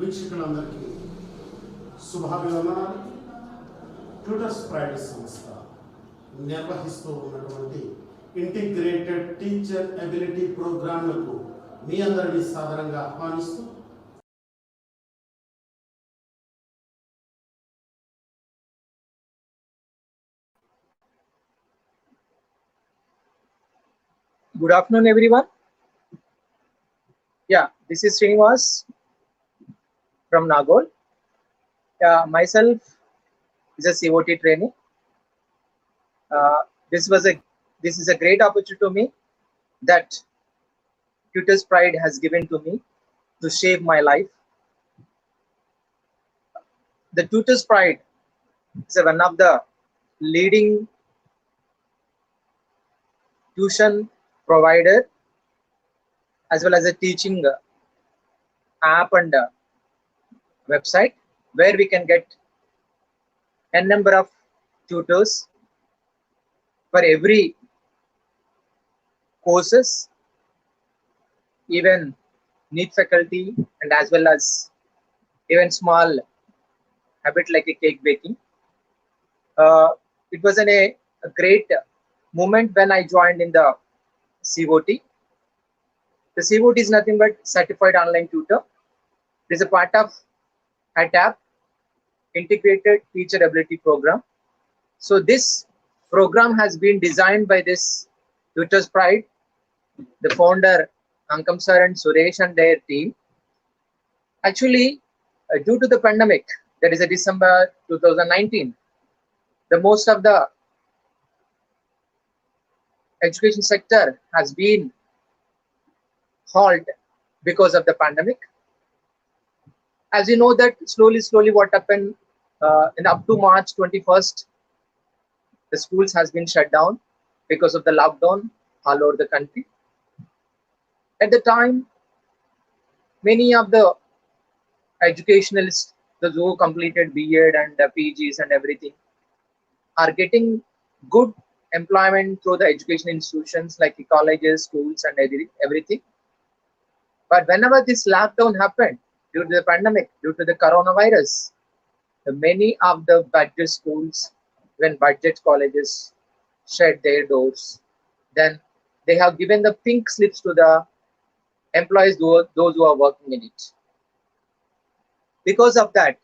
వీక్షకులందరికీ శుభాభివందనాలు. Tutors private సంస్థ నిర్వహిస్తూ ఉన్నటువంటి ఇంటిగ్రేటెడ్ టీచర్ ఎబిలిటీ ప్రోగ్రాంలకు మీ అందరినీ సాదరంగా ఆహ్వానిస్తూ Good afternoon, everyone. Yeah, this is Srinivas from Nagol. Myself is a COT trainee. This is a great opportunity to me that Tutors Pride has given to me to shape my life. The Tutors Pride is one of the leading tuition provider as well as a teaching app and website where we can get a number of tutors for every courses, even neat faculty, and as well as even small habit like a cake baking. It was a great moment when I joined in the COT. The COT is nothing but Certified Online Tutor. It is a part of TAP, Integrated Teacher Ability Program. So this program has been designed by this Tutors Pride, the founder Ankam sir and Suresh and their team. Actually, due to the pandemic, that is December 2019, the most of the education sector has been halt because of the pandemic. As you know that slowly what happened in up to March 21st, the schools has been shut down because of the lockdown all over the country. At the time, many of the educationalists, those who completed B.Ed and PGs and everything, are getting good employment through the education institutions like the colleges, schools, and everything. But whenever this lockdown happened due to the pandemic, due to the coronavirus, many of the budget schools, when budget colleges shut their doors, then they have given the pink slips to the employees, those who are working in it. Because of that,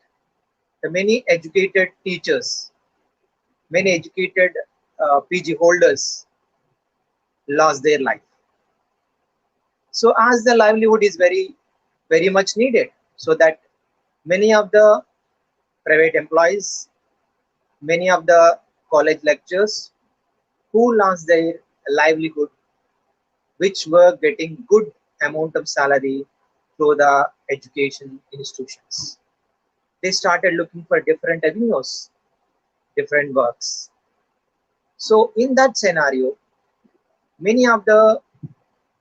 the many educated teachers, many educated PG holders lost their life. So as the livelihood is very much needed, so that many of the private employees, many of the college lecturers who lost their livelihood, which were getting good amount of salary through the education institutions, they started looking for different avenues, different works. So in that scenario, many of the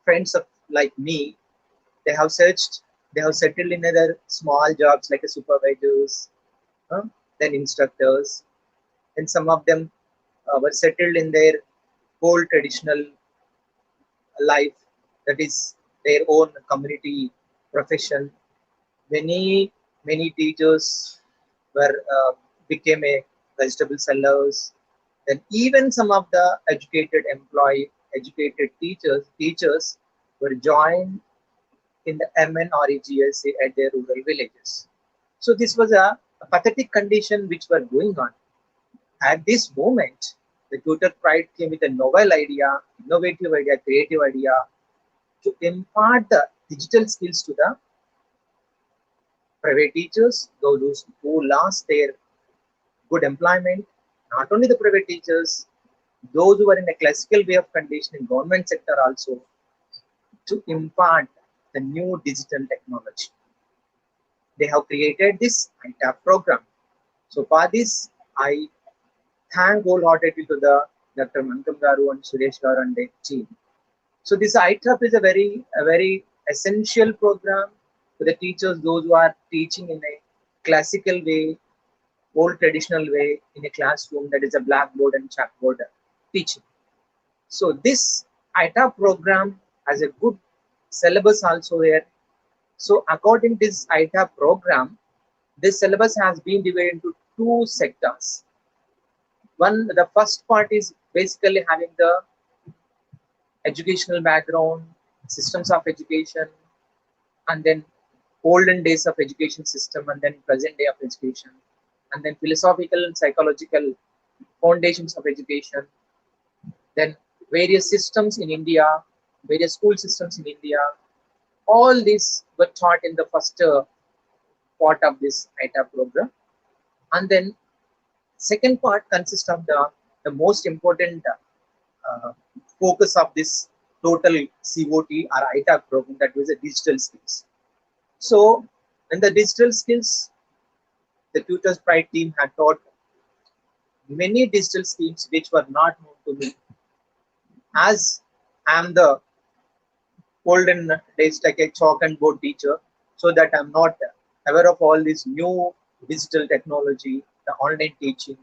friends of like me, they have settled in other small jobs like a supervisors, then instructors, and some of them were settled in their whole traditional life, that is their own community profession. Many teachers were became a vegetable sellers. Then even some of the educated teachers were joined in the MN or EGSA at their rural villages. So this was a pathetic condition which were going on. At this moment, the Tutor Pride came with a novel idea, innovative idea, creative idea to impart the digital skills to the private teachers, those who lost their good employment. Not only the private teachers, those who were in a classical way of condition in government sector also, to impart the new digital technology. They have created this ITAP program. So for this, I thank wholeheartedly to the Dr. Mankam Garu and Suresh Garu and their team. So this ITAP is a very essential program for the teachers, those who are teaching in a classical way, old traditional way, in a classroom, that is a blackboard and chalkboard teaching. So this ITAP program has a good syllabus also here. So according to this ITA program, this syllabus has been divided into two sectors. One, the first part is basically having the educational background, systems of education, and then olden days of education system, and then present day of education, and then philosophical and psychological foundations of education, then various systems in India, various school systems in India. All these were taught in the first part of this ITA program. And then second part consists of the most important uh, focus of this total COT or ITA program, that was the digital skills. So in the digital skills, the Tutors Pride team had taught many digital schemes which were not known to me, as I am the olden days like a chalk and board teacher, so that I'm not aware of all this new digital technology, the online teaching,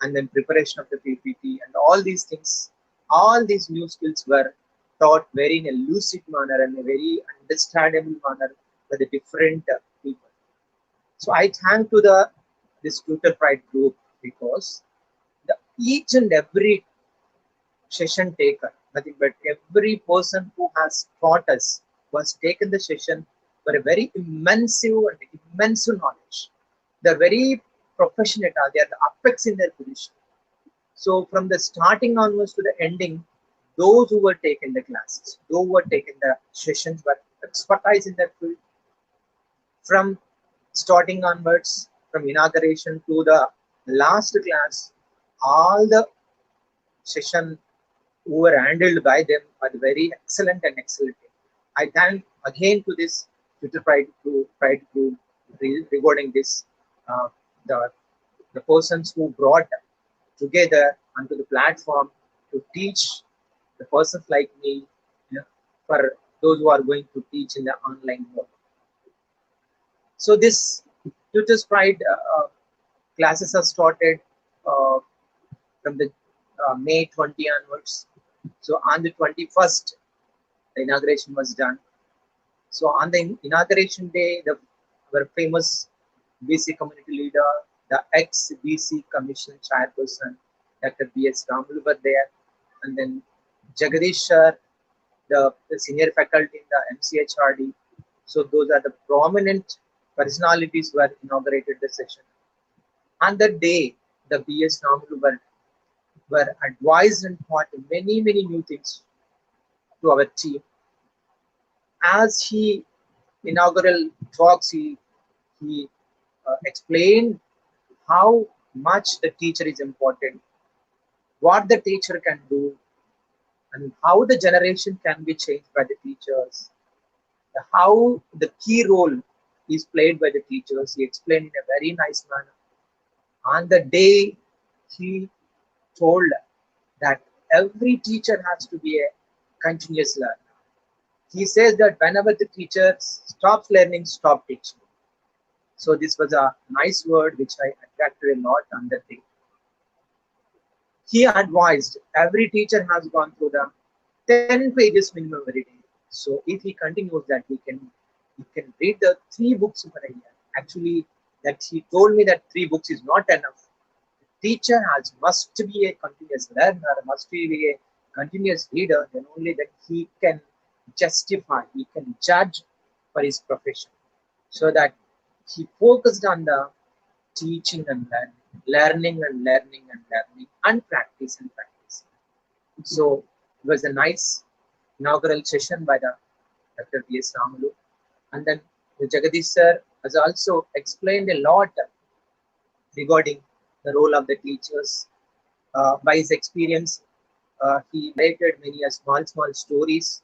and then preparation of the PPT and all these things. All these new skills were taught very in a lucid manner and a very understandable manner by the different people. So I thank to the this Tutor Pride group, because each and every session taker, nothing but every person who has taught us, was taken the session for a very immense knowledge. They're very professional, they are the apex in their position. So from the starting onwards to the ending, those who were taking the classes, those who were taking the sessions were expertise in their field. From starting onwards, from inauguration to the last class, all the session who were handled by them are very excellent and excellent. I thank again to this Twitter Pride group regarding this, uh, the, the persons who brought together onto the platform to teach the persons like me, you know, for those who are going to teach in the online mode. So this Tutors Pride classes are started uh, from the May 20 onwards. So on the 21st, the inauguration was done. So on the inauguration day, our famous BC community leader, the ex-BC Commission chairperson, Dr. B.S. Ramulu were there, and then Jagadish sir, the senior faculty in the MCHRD. So those are the prominent personalities who had inaugurated the session. On that day, the B.S. Ramulu were advised and taught many new things to our team. As he inaugural talks, he explained how much the teacher is important, what the teacher can do, and how the generation can be changed by the teachers, how the key role is played by the teachers. He explained in a very nice manner. On the day, he told that every teacher has to be a continuous learner. He says that whenever the teacher stops learning, stop teaching. So this was a nice word which I attracted a lot on that day. He advised every teacher has gone through the 10 pages minimum every day. So if he continues that, he can read the 3 books per year. Actually, that he told me that 3 books is not enough. The teacher must be a continuous learner, must be a continuous reader. Then only that he can justify, he can judge for his profession. So that he focused on the teaching and learning, and practice and practice. So it was a nice inaugural session by the Dr. B.S. Ramulu. And then the Jagadish sir has also explained a lot regarding the role of the teachers. By his experience, he narrated many small stories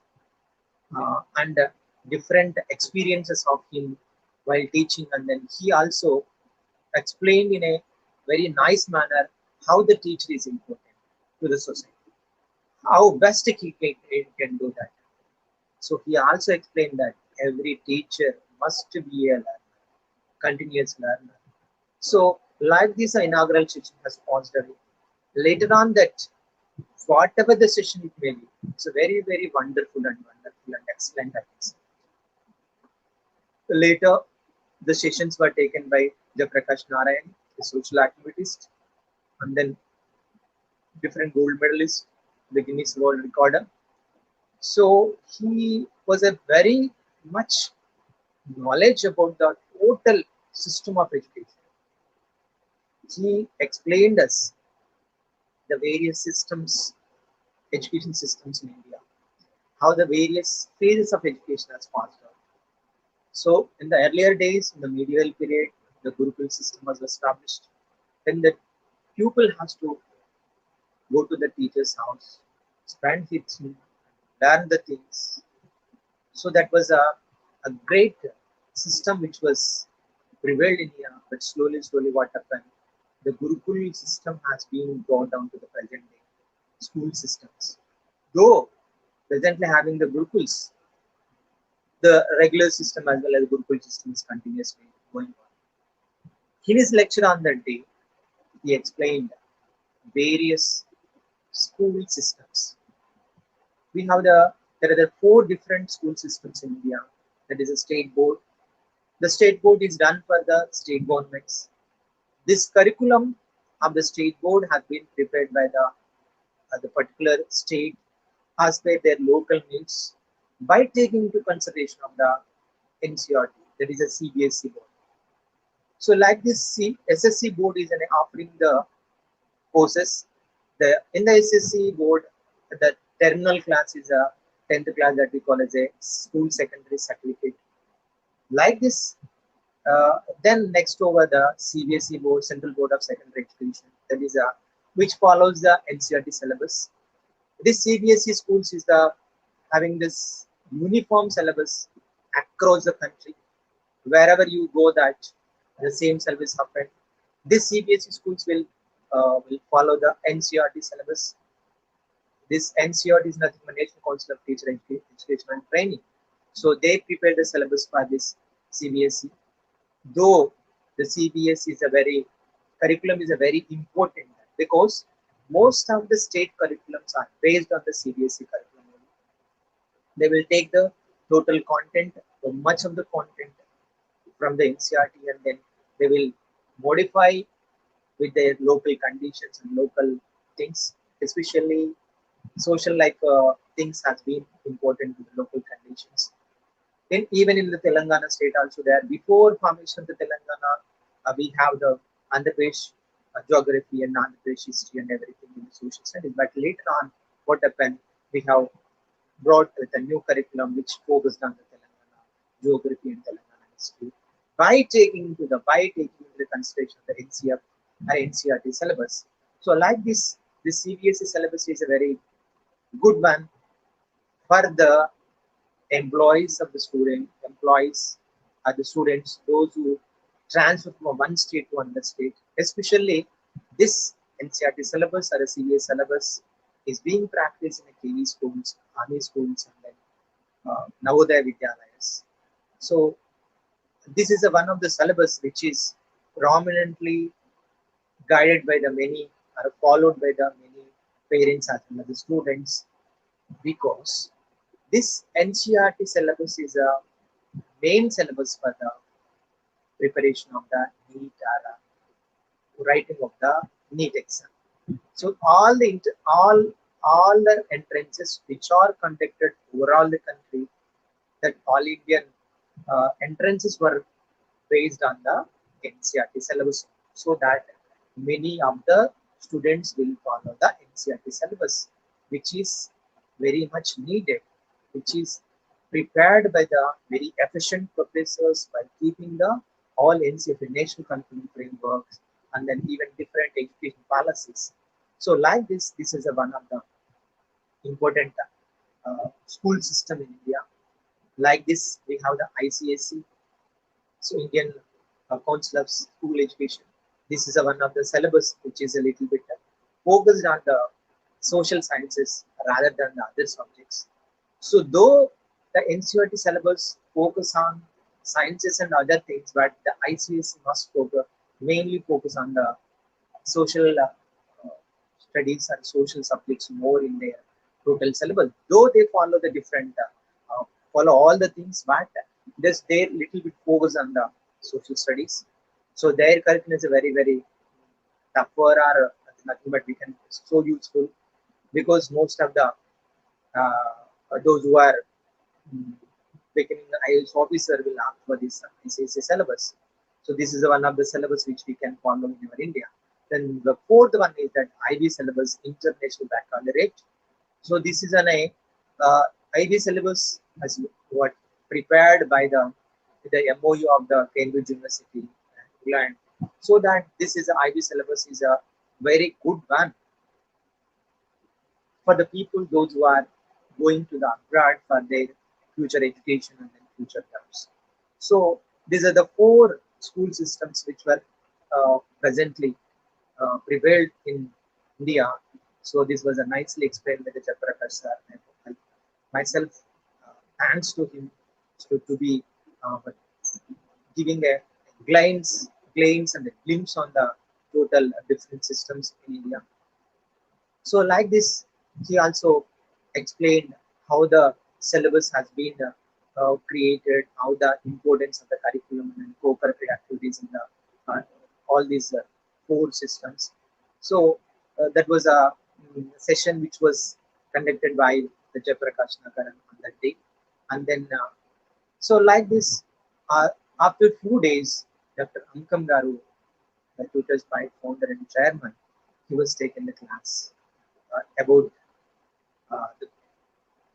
and different experiences of him while teaching. And then he also explained in a very nice manner how the teacher is important to the society, how best he can do that. So he also explained that every teacher must be a learner, continuous learner. So like this inaugural session has passed away. Later on that, whatever the session it may be, it's a very wonderful and excellent, I think. Later, the sessions were taken by Jayaprakash Narayan, a social activist, and then different gold medalists, the Guinness World Recorder. So he was a very much knowledge about the total system of education. He explained us the various systems, education systems in India, how the various phases of education has passed out. So in the earlier days, in the medieval period, the Gurukul system was established. Then the pupil has to go to the teacher's house, spend his time, learn the things. So that was a great system which was prevailed in India, but slowly what happened? The Gurukul system has been brought down to the present day school systems. Though presently having the Gurukuls, the regular system as well as Gurukul system is continuously going on. In his lecture on that day, he explained various school systems. We have there are the four different school systems in India. That is a state board. The state board is done for the state governments. This curriculum of the state board has been prepared by the particular state as per their local needs by taking into consideration of the NCRT, that is a CBSE board. So like this SSC board is offering the courses. In the SSC board, the terminal class is a 10th class that we call as a school secondary certificate. Like this, then next over the CBSE board, Central Board of Secondary Education, that is which follows the NCRT syllabus. This CBSE schools is the having this uniform syllabus across the country. Wherever you go, that the same syllabus happen. This CBSE schools will follow the NCRT syllabus. This NCRT is nothing but National Council of Teacher Education and Training. So they prepare the syllabus for this CBSE. Though the CBSE is a very curriculum is a very important because most of the state curriculums are based on the CBSE curriculum. They will take the total content or much of the content from the NCRT and then they will modify with their local conditions and local things, especially social like things has been important to the local conditions. Then even in the Telangana state also there, before formation of the Telangana, we have the Andhra Pradesh geography and Andhra Pradesh history and everything in the social studies. But later on, what happened? We have brought with a new curriculum which focused on the Telangana geography and Telangana history by taking into the consideration of the NCF or NCRT syllabus. So like this CBSE syllabus is a very good one for the employees of the students, those who transfer from one state to another state, especially this NCRT syllabus or a CBSE syllabus is being practiced in the KV schools, army schools, and then Navodaya Vidyalayas. So this is one of the syllabus which is prominently guided by the many or followed by the many parents as well as the students because this NCRT syllabus is a main syllabus for the preparation of the NEET or writing of the NEET exam. So all the entrances which are conducted overall the country, that all Indian entrances were based on the NCRT syllabus, so that many of the students will follow the NCRT syllabus, which is very much needed, which is prepared by the very efficient professors by keeping the all NCRT national curriculum frameworks and then even different education policies. So like this is one of the important school system in India. Like this, we have the ICSE, so Indian Council of School Education. This is one of the syllabus which is a little bit focused on the social sciences rather than the other subjects. So though the NCERT syllabus focus on sciences and other things, but the ICSE must mainly focus on the social studies and social subjects more in their total syllabus. Though they follow the different, follow all the things, but Just they little bit focus on the social studies. So their curriculum is a very tougher or nothing but we can so useful because most of the those who are mm, becoming an IELTS officer will opt for this ICSE syllabus. So this is one of the syllabus which we can follow in our India. Then the fourth one is that IB syllabus, International Baccalaureate. So this is an IB syllabus as what prepared by the MOU of the Cambridge University, England. So that this is a IB syllabus is a very good one for the people those who are going to the abroad for their future education and then future jobs. So these are the four school systems which were presently prevailed in India. So this was a nicely explained by the Jayaprakash sir. And myself, thanks to him to be giving a glance and a glimpse on the total different systems in India. So like this, he also explained how the syllabus has been created, how the importance of the curriculum and co-curricular activities in the all these four systems. So that was a session which was conducted by the Jayaprakash Nagaran on that day. And then, so like this, after 2 days, Dr. Ankam Garu, the Tutors Pride founder and chairman, he was taking the class about the,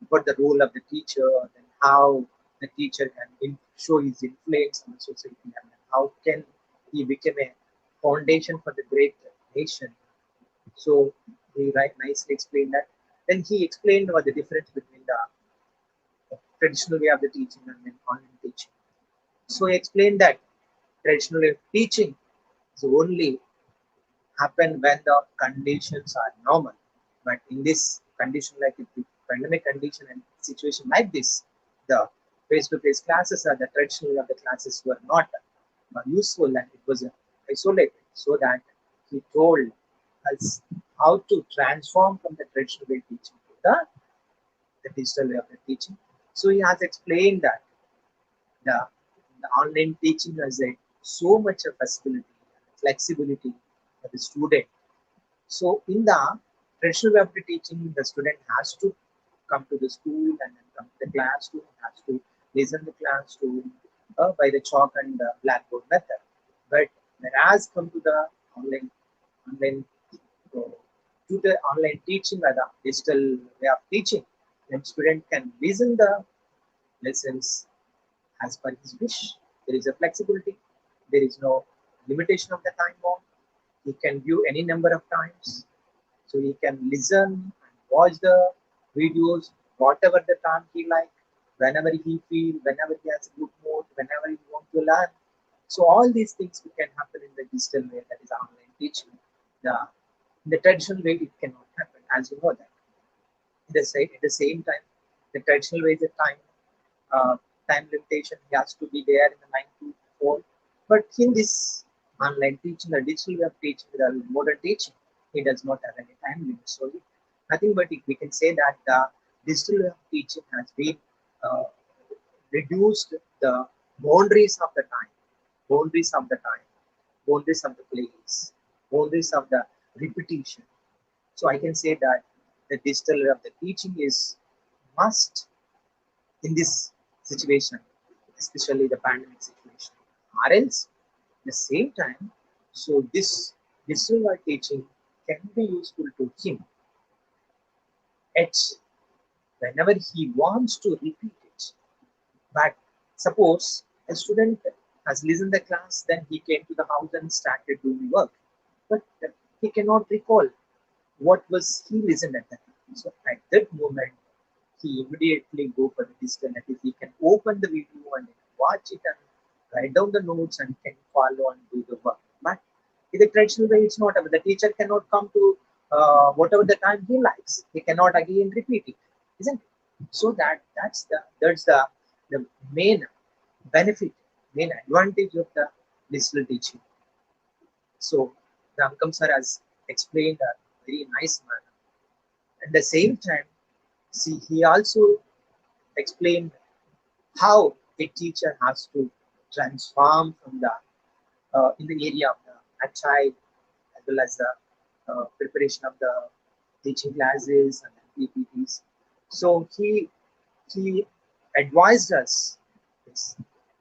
what the role of the teacher and how the teacher can show his influence on the society and how can he become a foundation for the great nation. So he nicely explained that. Then he explained what the difference between the traditional way of the teaching and then online teaching. So he explained that traditional way of teaching is only happen when the conditions are normal. But in this condition, like the pandemic condition and situation like this, the face-to-face classes or the traditional way of the classes were not useful and it was isolated. So that he told us how to transform from the traditional way of teaching to the digital way of the teaching. So he has explained that the, the online teaching has a so much of flexibility for the student. So in the traditional way of the teaching, the student has to come to the school and then come to the classroom, has to listen the classroom by the chalk and the blackboard method. But whereas come to the online uh, tutor, online teaching or the digital way of teaching, then student can listen the lessons as per his wish. There is a flexibility. There is no limitation of the time bound. He can view any number of times. So he can listen and watch the videos whatever the time he like, whenever he feel, whenever he has a good mood, whenever he want to learn. So all these things can happen in the digital way, that is online teaching. The in the traditional way it cannot happen, as you know that. At the same time, the traditional way is a uh, time limitation. He has to be there in the 9 to 4. But in this online teaching, the digital way of teaching, the modern teaching, it does not have any time limit. So nothing but we can say that the digital way of teaching has been uh, reduced the boundaries of the time, boundaries of the time, boundaries of the place, boundaries of the repetition. So I can say that the digital way of the teaching is must in this situation, especially the pandemic situation. Or else, at the same time, so this digital way teaching can be useful to him at whenever he wants to repeat it. But suppose a student has listened the class, then he came to the house and started doing work, but he cannot recall what was he listened at that time. So at that moment, he immediately go for the digital. That is, he can open the video and watch it and write down the notes and can follow and do the work. But in the traditional way, it's not. The teacher cannot come to whatever the time he likes. He cannot again repeat it, isn't it? So that's the main benefit, main advantage of the digital teaching. So the Ankam sir has explained a very nice manner. At the same time, see, he also explained how a teacher has to transform from the in the area of the agile as well as the preparation of the teaching classes and PPTs. So he advised us this.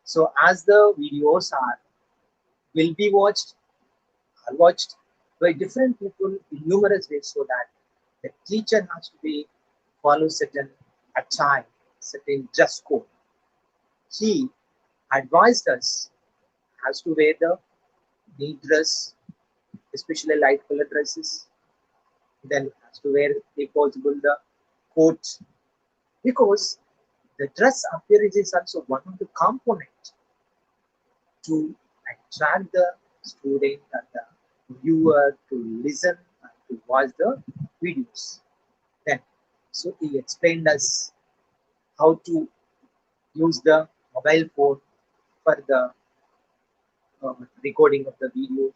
So as the videos are will be watched by different people in numerous ways, so that the teacher has to be follow certain attire, certain dress code. He advised us has to wear the neat dress, especially light color dresses. Then has to wear, if possible, the coat, because the dress appearance is also one of the components to attract the student and the viewer to listen and to watch the videos. Then, so he explained us how to use the mobile phone for the recording of the videos.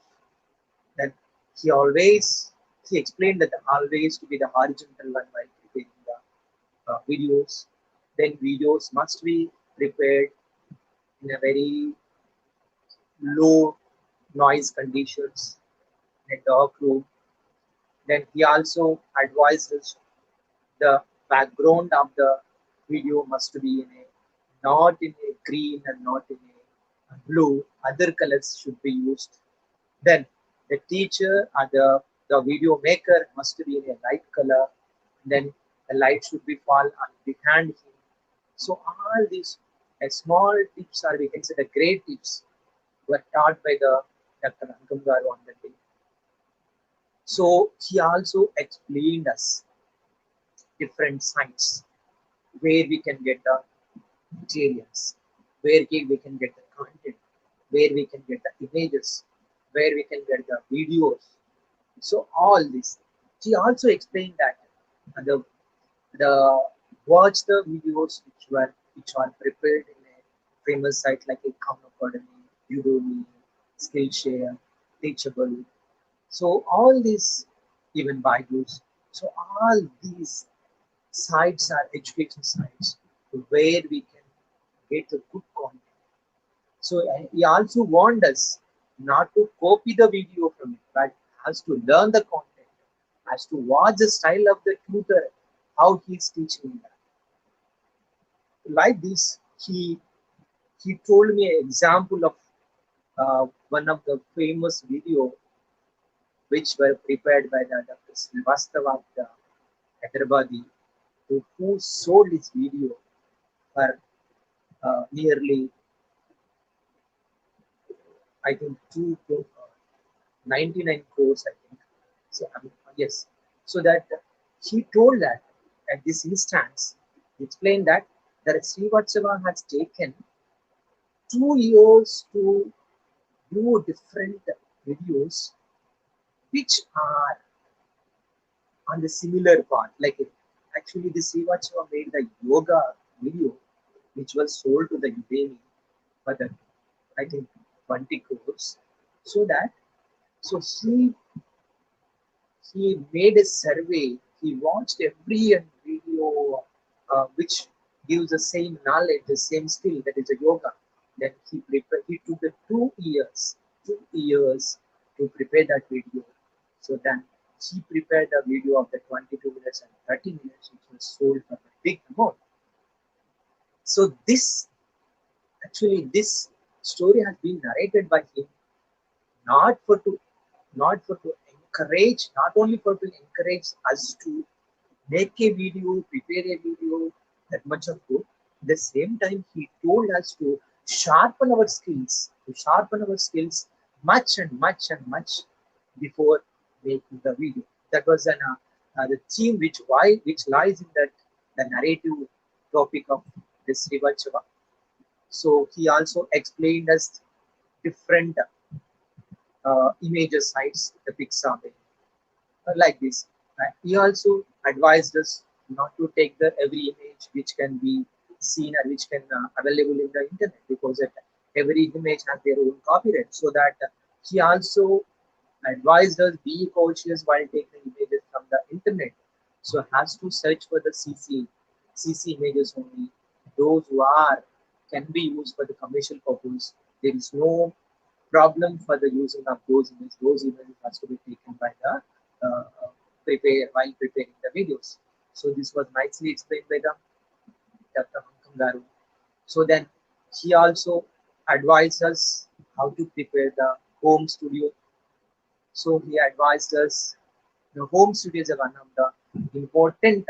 Then he explained that always to be the horizontal one while preparing the videos. Then videos must be prepared in a very low noise conditions in a dark room. Then he also advised us the background of the video must be in a not in a green and not in a blue. Other colors should be used. Then the teacher or the video maker must be in a light color. Then the light should be fall on behind him. So all these small tips, or we can say the great tips, were taught by the Dr. Angamgar on the day. So he also explained us different sites where we can get the materials, where we can get the content, where we can get the images, where we can get the videos. So all this. She also explained that the watch the videos which are prepared in a famous site like a Khan Academy, Udemy, Skillshare, Teachable. So all these, even Byju's. So all these sites are education sites where we can get a good content. So he also warned us not to copy the video from it, but has to learn the content, has to watch the style of the tutor, how he is teaching that. Like this, he told me an example of one of the famous video which were prepared by the Dr. Srinivas of the Hyderabadi, who sold his video for nearly, I think, 99 crores, I think. So, yes. So that he told that at this instance, he explained that Srivatsava has taken 2 years to do different videos which are on the similar path. Like actually, the Srivatsava made the yoga video which was sold to the Udemy for the, I think, 20 crores. So that so he made a survey. He watched every video which gives the same knowledge, the same skill, that is a yoga. Then he prepared. He took the 2 years, 2 years to prepare that video. So then he prepared a video of the 22 minutes and 30 minutes, which was sold for a big amount. So this story has been narrated by him, not for to not for to encourage, not only for to encourage us to make a video, prepare a video, that much of good. At the same time, he told us to sharpen our skills much and much and much before making the video. That was the theme which lies in that the narrative topic of this Rivachava. So he also explained us different images sites, the Pixabay, like this. He also advised us not to take the every image which can be seen or which can available in the internet, because every image has their own copyright. So that he also advised us be cautious while taking images from the internet. So has to search for the CC images only, those who are can be used for the commercial purpose. There is no problem for the using of those images. Those images has to be taken by the while preparing the videos. So this was nicely explained by the Dr. Hankam Garu. So then he also advised us how to prepare the home studio. So he advised us the home studio is one of the important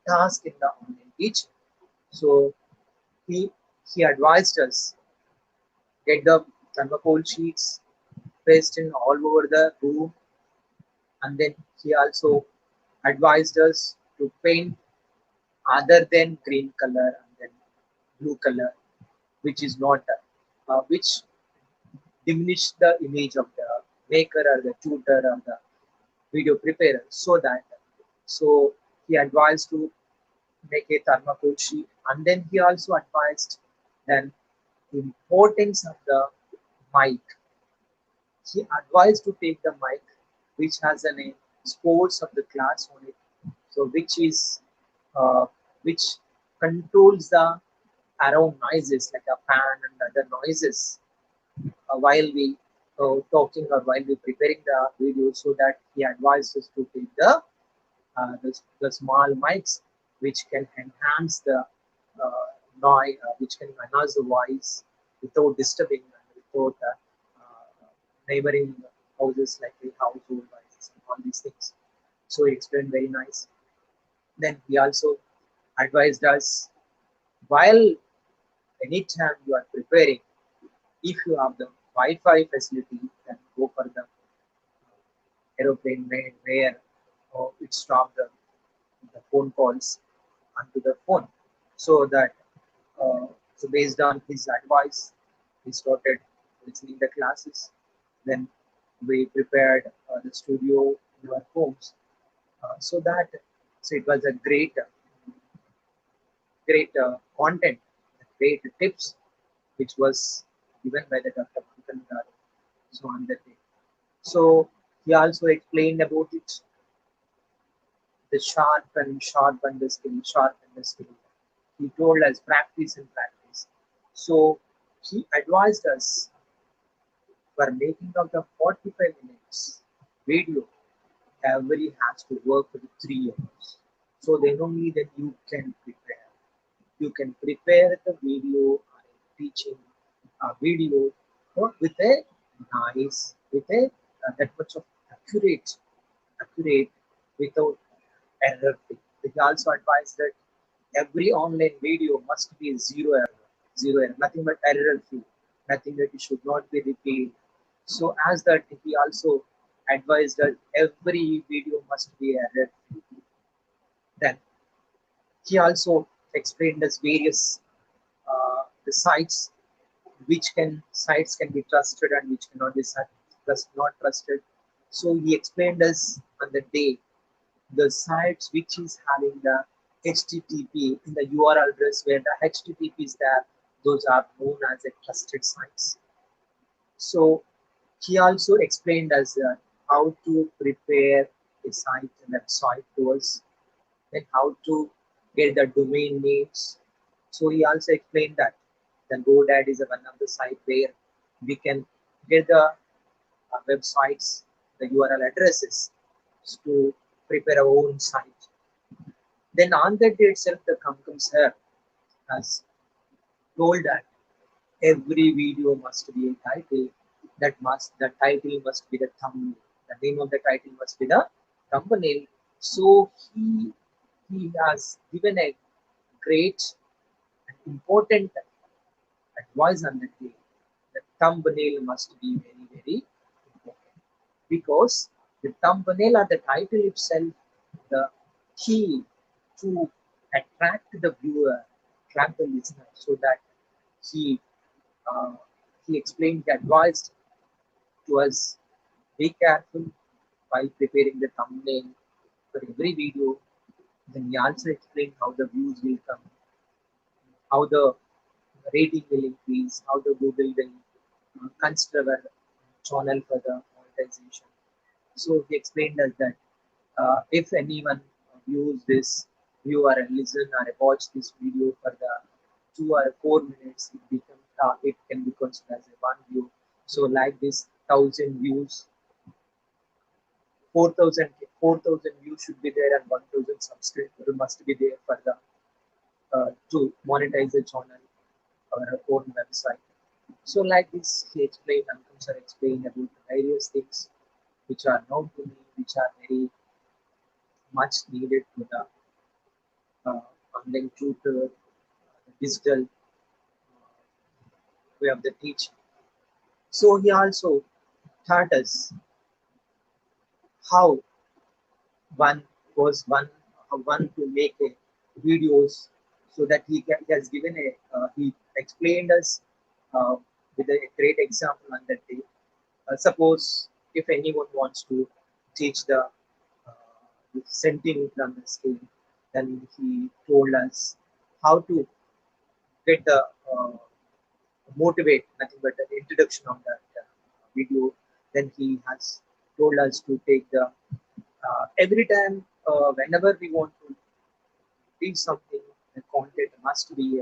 task in the online teaching. So he he advised us get the thermocol sheets pasted all over the room, and then he also advised us to paint other than green color and then blue color, which is not which diminish the image of the maker or the tutor or the video preparer. So he advised to make a thermocol sheet, and then he also advised then the importance of the mic. He advised to take the mic which has a name sports of the class on it, so uh, which controls the around noises like a fan and other noises while we talking or while we preparing the video. So that he advised us to take the small mics which can enhance the noise, which can enhance the voice without disturbing and without neighboring houses like the household voices and all these things. So he explained very nice. Then he also advised us while anytime you are preparing, if you have the Wi-Fi facility, then go for the aeroplane where it stopped the phone calls onto the phone. So that so based on his advice, we started listening the classes. Then we prepared the studio in our homes. So it was a great content, great tips, which was given by the Dr. Mankan Garu. So on that day. So he also explained about it, the sharpen the skill, sharpen the skill. He told us practice and practice. So he advised us for making of the 45 minutes video, every has to work for the 3 hours. So then only then you can prepare. You can prepare the video or teaching video with a nice, with a that much of accurate without error. They also advise that every online video must be zero error, nothing but error free, nothing that it should not be repeated. So as that he also advised that every video must be error free. Then he also explained us various the sites sites can be trusted and which cannot be not trusted. So he explained us on the day the sites which is having the HTTP in the URL address where the HTTP is there, those are known as a trusted sites. So he also explained us how to prepare a site and website to us, then how to get the domain names. So he also explained that the GoDaddy is one of the site where we can get the websites, the URL addresses to prepare our own site. Then on that day itself, the company sir has told that every video must be a title. The title must be the thumbnail. The name of the title must be the thumbnail. So he has given a great and important advice on the day. The thumbnail must be very important because the thumbnail or the title itself, the key to attract the viewer, attract the listener, so that he uh, he explained, he advised to us, be careful while preparing the thumbnail for every video. Then he also explained how the views will come, how the rating will increase, how the Google will consider our channel for the monetization. So he explained us that if anyone views this, view or listen or watch this video for the 2 or 4 minutes, it can be considered as a one view. So like this 1,000 views, 4,000 views should be there, and 1,000 subscribers must be there for the to monetize the channel or our own website. So like this, he explained, Ankam sir explained about various things which are known to me, which are very much needed to the uh, online tutor, digital way of the teaching. So he also taught us how one was one to make a videos, so that he has given he explained us uh, with a great example on that day. Suppose if anyone wants to teach the centimeter on the scale, then he told us how to get the motivate, nothing but the introduction of that video. Then he has told us to take the every time whenever we want to teach something, the content must be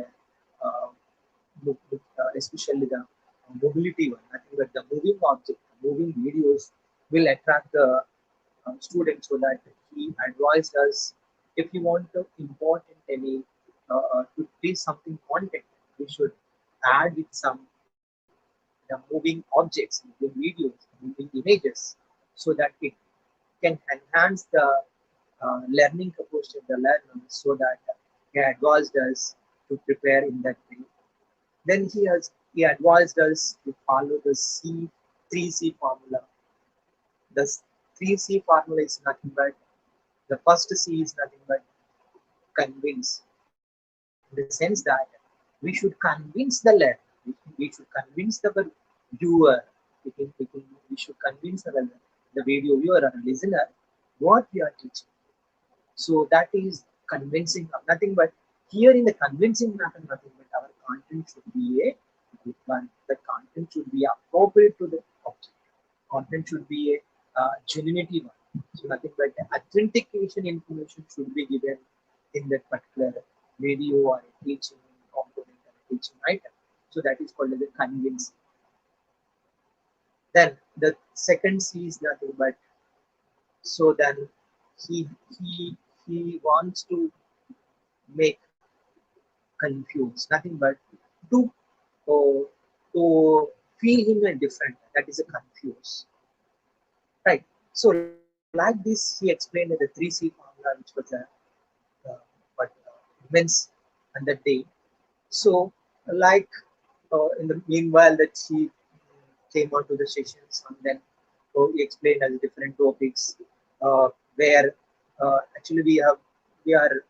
uh, especially the mobility one. I think that the moving object, moving videos will attract the students, so that he advised us, if you want to import in any to teach something content, we should add with some the moving objects, moving videos, moving images, so that it can enhance the learning capacity of the learner, so that he advised us to prepare in that way. Then he advised us to follow the C3C formula. The 3C formula is nothing but, the first C is nothing but convince, in the sense that we should convince the learner, we should convince the viewer, we should convince the video viewer or listener what we are teaching. So that is convincing of nothing but, here in the convincing matter, nothing but our content should be a good one. The content should be appropriate to the object. Content should be a genuinity one. So nothing but the authentication information should be given in that particular video or a teaching component or a teaching item. So that is called as a convincing. Then the second C is nothing but, so then he he he wants to make confused, nothing but to uh, to feel him a different, that is a confuse, right? So like this, he explained the 3C formula, which was a but immense on that day. So like in the meanwhile that he came on to the sessions, and then he explained as different topics where actually we are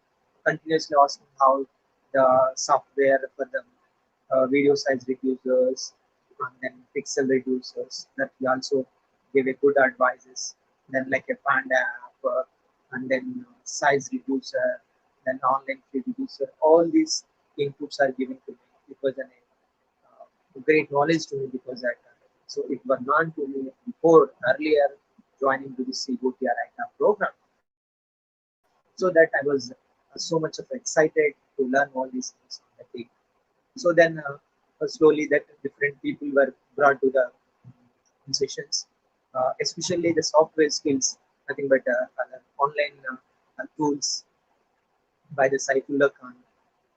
continuously asking how the software for the video size reducers and then pixel reducers, that we also gave a good advices. Then like a Panda app, and then size reducer, then online fee reducer. All these inputs are given to me. It was great knowledge to me, because that so it was known to me before earlier joining to this COT program. So that I was so much of excited to learn all these things on that day. So then slowly that different people were brought to the sessions, especially the software skills, nothing but online tools by the Saifullah Khan,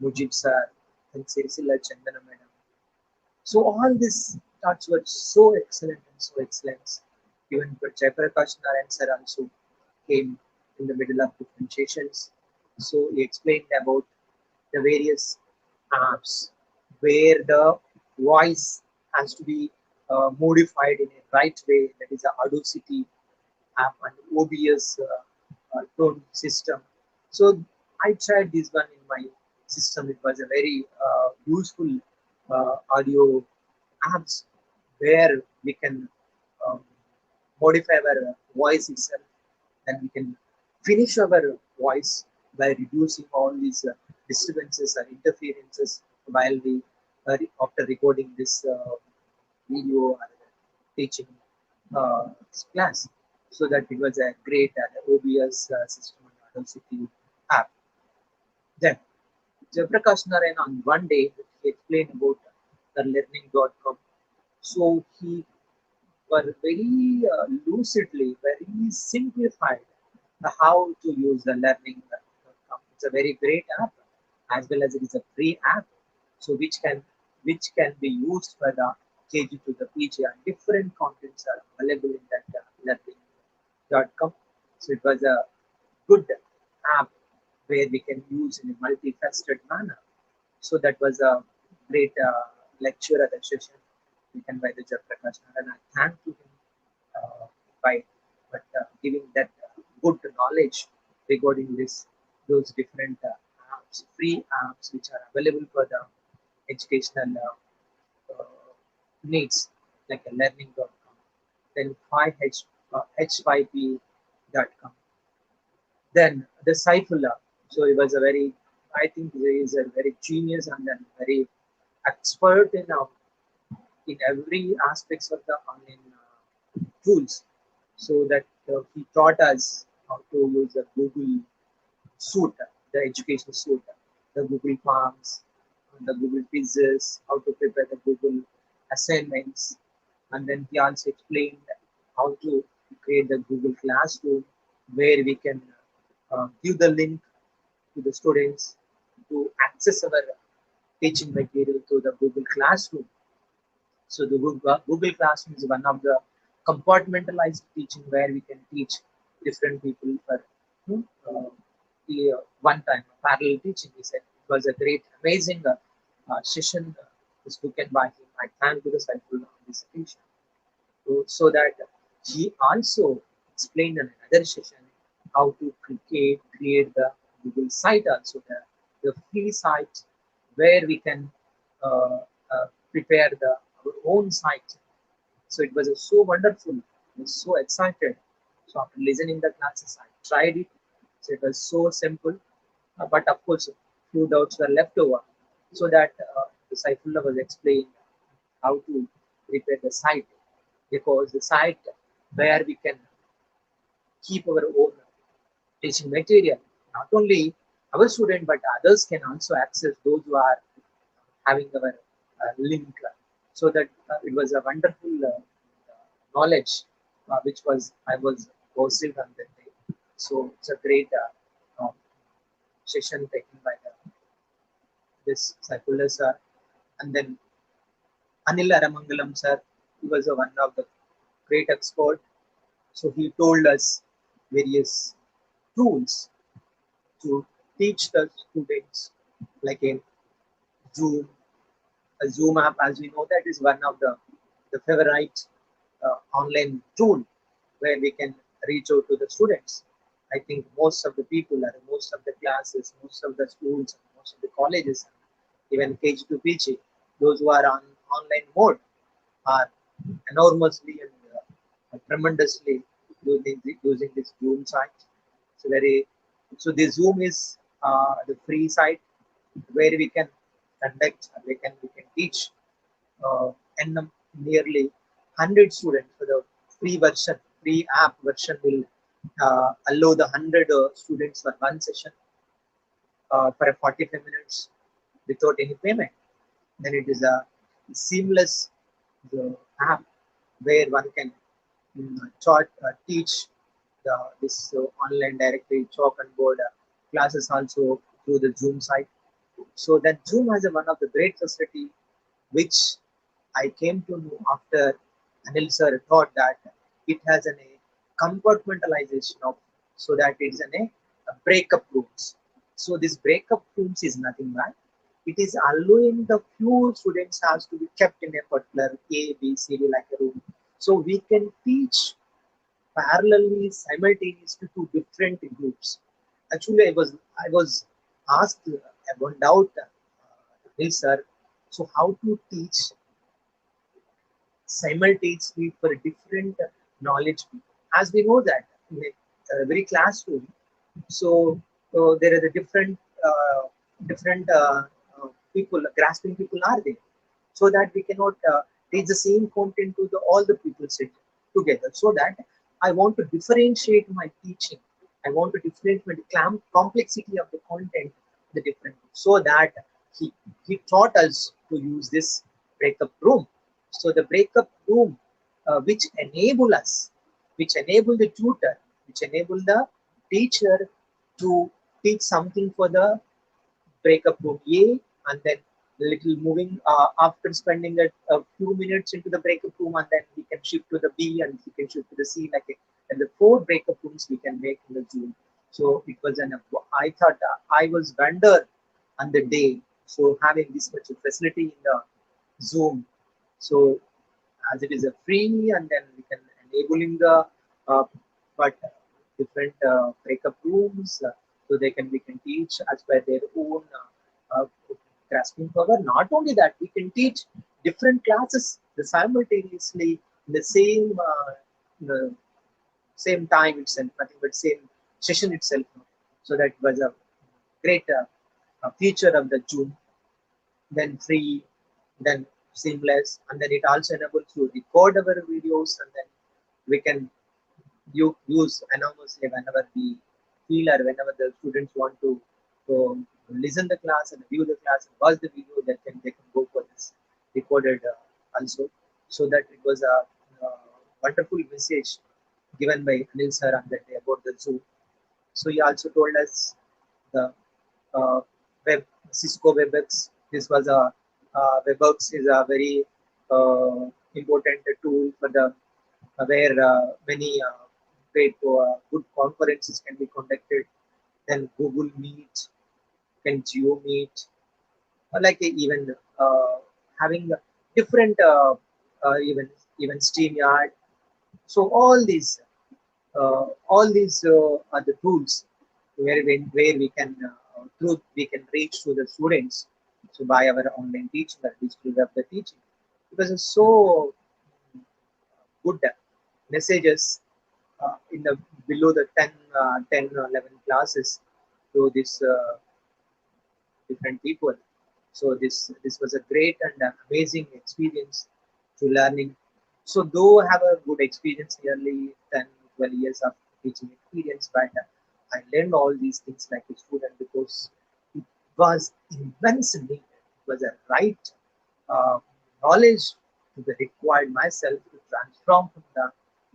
Mujib sir, and Sirsila Chandana madam. So all these thoughts were so excellent and so excellent. Even Jayaprakash Narayan sir also came in the middle of differentiations. So he explained about the various apps where the voice has to be modified in a right way. That is the Audacity app and OBS tone system. So I tried this one in my system. It was a very useful audio apps where we can um, modify our voice itself, and we can finish our voice by reducing all these disturbances or interferences while we after recording this video or teaching uh, class. So that it was a great OBS system and Audacity app. Then Jayaprakash Narayan on one day he explained about the learning.com. So he were very lucidly, very simplified how to use the learning.com. It's a very great app, as well as it is a free app, so which can be used for the KG to the PG, and different contents are available in that learning.com. So it was a good app where we can use in a multifaceted manner. So that was a great lecture at the session given by the Jayaprakash, and I thank to him by giving that good knowledge regarding those different apps, free apps which are available for the educational needs, like a learning.com, then 5h5p.com, then the Saifullah. So he was a very, I think he is a very genius and then very expert in every aspects of the online tools. So that he taught us how to use the Google suite, the education suite, the Google Forms, the Google quizzes, how to prepare the Google assignments, and then he also explained how to create the Google Classroom, where we can give the link to the students to access our teaching material to the Google Classroom. So the Google Classroom is one of the compartmentalized teaching where we can teach different people for the one time parallel teaching. He said it was a great, amazing session spoken by him. I thank to the Saifullah on this occasion. So that he also explained in another session how to create the Google site, also the free site where we can uh, prepare our own site. So it was so wonderful. I was so excited. So after listening the classes, I tried it. So it was so simple, but of course, few doubts were left over. So that the Saifullah was explained how to prepare the site, because the site where we can keep our own teaching material, not only our student but others can also access those who are having our link. So that it was a wonderful knowledge which was I was received on that day. So it's a great session taken by this Saifullah sir. And then Anil Aramangalam sir, he was one of the great expert. So he told us various tools to teach the students, like Zoom, a Zoom app, as we know, that is one of the favorite online tool where we can reach out to the students. I think most of the people, or most of the classes, most of the schools, most of the colleges, even KG to PG, those who are on online mode are enormously and tremendously using this Zoom site. So the Zoom is the free site where we can conduct, we can teach uh, and nearly 100 students. For the free app version will allow the 100 students for one session for a 45 minutes without any payment. Then it is a seamless app where one can teach this online directly chalk and board classes also through the Zoom site. So that Zoom has one of the great facility which I came to know after Anil sir thought that it has a compartmentalization of, so that it's a breakup rooms. So this breakup rooms is nothing but it is allowing the few students has to be kept in a particular A, B, C, D like a room. So we can teach parallelly simultaneously to different groups. Actually, I was asked one doubt, Anil sir, so how to teach simultaneously for different knowledge people. As we know that in every classroom, so there are the different people, grasping people are there, so that we cannot teach the same content to all the people sit together. So that I want to differentiate my teaching. I want to differentiate the complexity of the content, the different, so that he, he taught us to use this breakup room. So the breakup room, which enable us, which enable the tutor, which enable the teacher to teach something for the breakup room A, and then little moving after spending a few minutes into the breakup room, and then we can shift to the B and we can shift to the C, like and the 4 breakup rooms we can make in the Zoom. So it was I thought I was wonder on the day, so having this much of facility in the Zoom. So as it is a free, and then we can enabling the uh, but different breakup rooms, so we can teach as per their own grasping power. Not only that, we can teach different classes simultaneously in the same time itself, nothing but same session itself. So that was a great feature of the Zoom. Then free, then seamless, and then it also enables to record our videos, and then we can use anonymously whenever we feel, or whenever the students want to listen the class and view the class and watch the video, they can go for this recorded also. So that it was a wonderful message given by Anil sir on that day about the Zoom. So he also told us the uh, web Cisco WebEx. This was a WebEx is a very important tool for the where many great good conferences can be conducted. Then Google Meet, can Geo Meet, even having different even StreamYard. So all these are the tools where we can we can reach to the students. So by our online teaching or digital web the teaching, because it's so good messages in the below the 10 or 11 classes to this different people. So this was a great and amazing experience to learning. So though I have a good experience, nearly 10, 12 years of teaching experience, but I learned all these things like a student because it was immense need. It was a right uh, knowledge to be required myself to transform from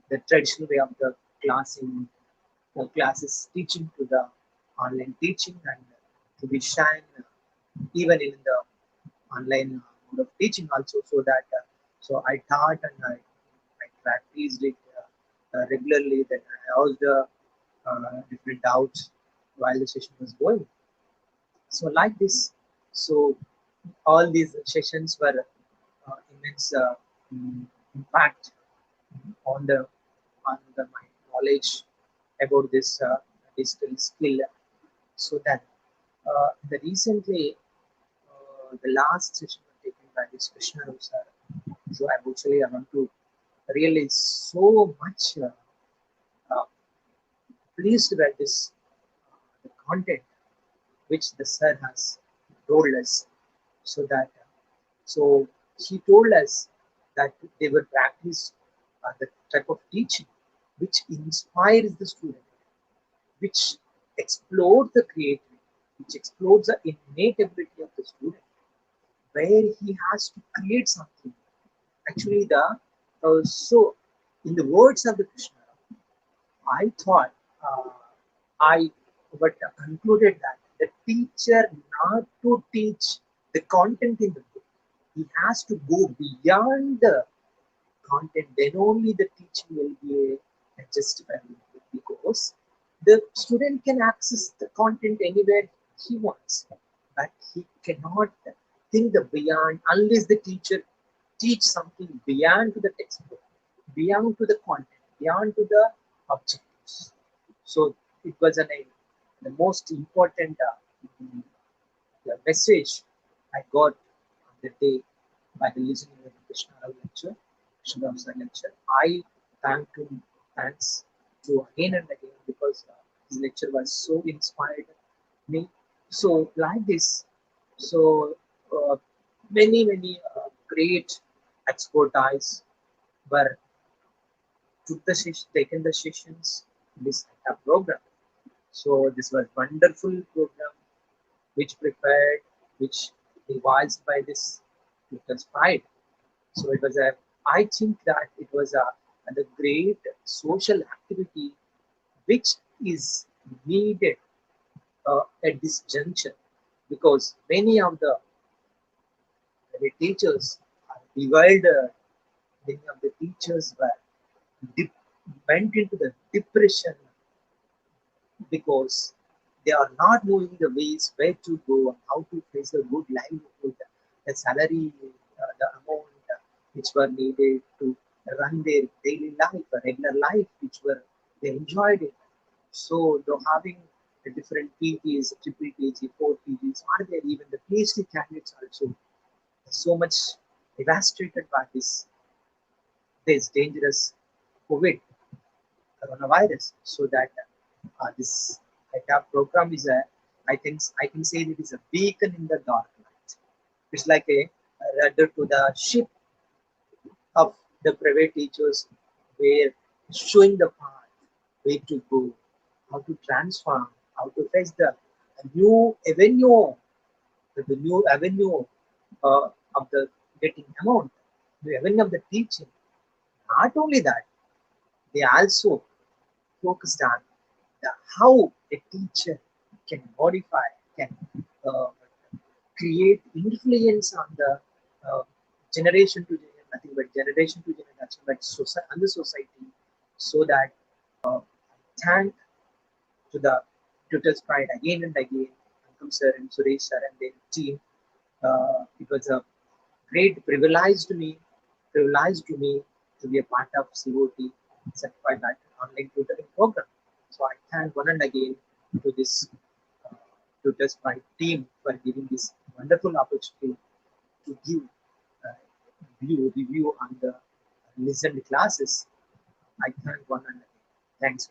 the traditional way of the classes teaching to the online teaching, and to be shine even in the online mode of teaching also, so that so I taught and I practiced it regularly. Then I asked the different doubts while the session was going. So like this, so all these sessions were immense impact on my knowledge about this digital skill. So that the recently the last session was taken by this Krishna sir. So I want to really so much pleased by this the content which the sir has told us. So that so he told us that they will practice the type of teaching which inspires the student, which explodes the creativity, which explodes the innate ability of the student, where he has to create something. Actually, the so in the words of the Krishna, I thought I but concluded that the teacher not to teach the content in the book, he has to go beyond the content. Then only the teaching will be a justifiable, because the student can access the content anywhere he wants, but he cannot think the beyond unless the teacher teach something beyond to the textbook, beyond to the content, beyond to the objectives. So it was the most important the message I got on the day by the listening of the Krishna Rao lecture, Krishna Rao sir lecture. I him, thanks to again and again, because his lecture was so inspired me. So like this, so many great expertise were taken the sessions in this program. So this was wonderful program which prepared, which devised by this Tutor's Pride. So it was a, I think that it was a great social activity which is needed at this juncture, because many of the teachers are bewildered. Many of the teachers were dip, went into the depression because they are not knowing the ways where to go and how to face a good livelihood, the salary, the amount which were needed to run their daily life, a regular life, which were they enjoyed it. So though having the different PGs, triple PG, four PGs, are there even the PhD candidates also so much devastated by this dangerous COVID coronavirus, so that this ITAP program is a, I can say it is a beacon in the dark night. It's like a rudder to the ship of the private teachers, where showing the path, where to go, how to transform, how to face the new avenue, the new avenue of the getting amount, the avenue of the teaching. Not only that, they also focused on the how a teacher can modify, can uh, create influence on the uh, generation to generation, nothing but generation to generation, but society, on the society, so that thank to the Tutors Pride again and again, Ankam sir and Suresh sir and their team. It was a great privilege to me to be a part of COT certified online tutoring program. So I thank one and again to this uh, Tutors Pride team for giving this wonderful opportunity to give uh, review on the listened classes. I thank one and again. Thanks.